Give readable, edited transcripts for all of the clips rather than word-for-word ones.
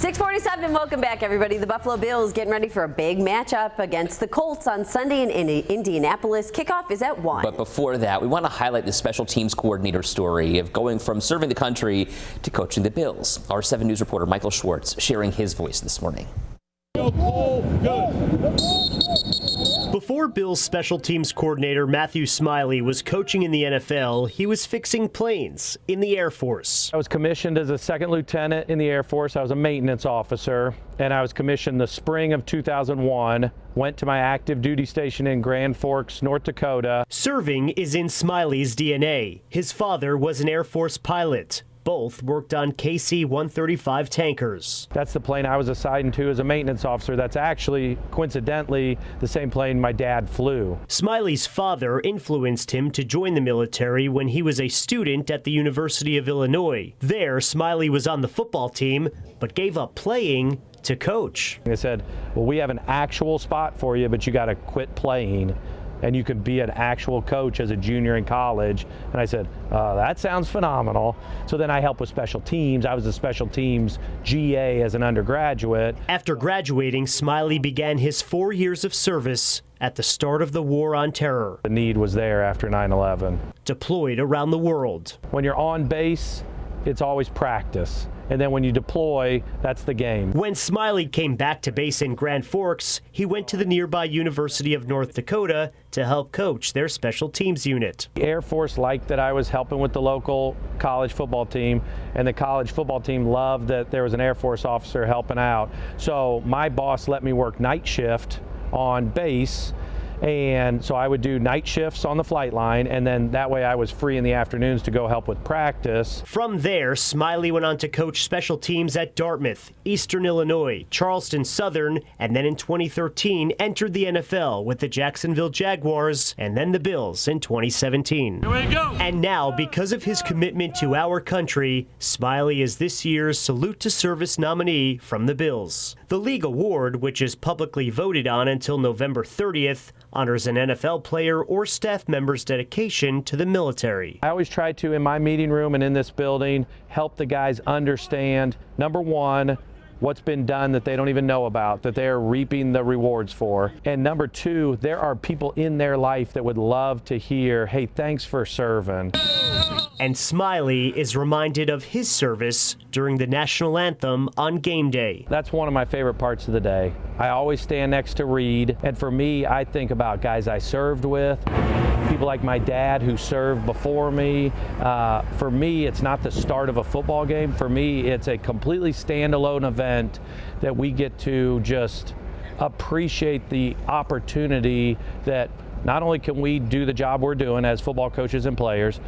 6:47, welcome back, everybody. The Buffalo Bills getting ready for a big matchup against the Colts on Sunday in Indianapolis. Kickoff is at 1. But before that, we want to highlight the special teams coordinator story of going from serving the country to coaching the Bills. Our 7 News reporter Michael Schwartz sharing his voice this morning. Before Bills special teams coordinator Matthew Smiley was coaching in the NFL, he was fixing planes in the Air Force. I was commissioned as a second lieutenant in the Air Force. I was a maintenance officer, and I was commissioned the spring of 2001. Went to my active duty station in Grand Forks, North Dakota. Serving is in Smiley's DNA. His father was an Air Force pilot. Both worked on KC-135 tankers. That's the plane I was assigned to as a maintenance officer. That's actually, coincidentally, the same plane my dad flew. Smiley's father influenced him to join the military when he was a student at the University of Illinois. There, Smiley was on the football team, but gave up playing to coach. They said, well, we have an actual spot for you, but you got to quit playing, and you could be an actual coach as a junior in college. And I said, that sounds phenomenal. So then I helped with special teams. I was a special teams GA as an undergraduate. After graduating, Smiley began his 4 years of service at the start of the War on Terror. The need was there after 9/11. Deployed around the world. When you're on base, it's always practice. And then when you deploy, that's the game. When Smiley came back to base in Grand Forks, he went to the nearby University of North Dakota to help coach their special teams unit. The Air Force liked that I was helping with the local college football team, and the college football team loved that there was an Air Force officer helping out. So my boss let me work night shift on base. And so I would do night shifts on the flight line, and then that way I was free in the afternoons to go help with practice. From there, Smiley went on to coach special teams at Dartmouth, Eastern Illinois, Charleston Southern, and then in 2013 entered the NFL with the Jacksonville Jaguars and then the Bills in 2017. Here we go. And now, because of his commitment to our country, Smiley is this year's Salute to Service nominee from the Bills. The league award, which is publicly voted on until November 30th, honors an NFL player or staff member's dedication to the military. I always try to, in my meeting room and in this building, help the guys understand, number one, what's been done that they don't even know about, that they're reaping the rewards for. And number two, there are people in their life that would love to hear, hey, thanks for serving. And Smiley is reminded of his service during the national anthem on game day. That's one of my favorite parts of the day. I always stand next to Reed, and for me, I think about guys I served with, people like my dad who served before me. For me, it's not the start of a football game. For me, it's a completely standalone event that we get to just appreciate the opportunity that not only can we do the job we're doing as football coaches and players,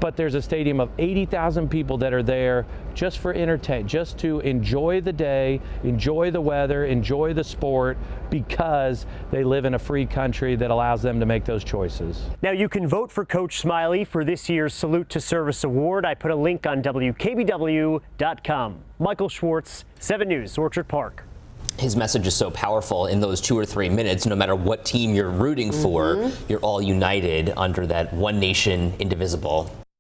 but there's a stadium of 80,000 people that are there just for entertainment, just to enjoy the day, enjoy the weather, enjoy the sport, because they live in a free country that allows them to make those choices. Now you can vote for Coach Smiley for this year's Salute to Service Award. I put a link on WKBW.com. Michael Schwartz, 7 News, Orchard Park. His message is so powerful in those 2 or 3 minutes. No matter what team you're rooting for, you're all united under that one nation, indivisible.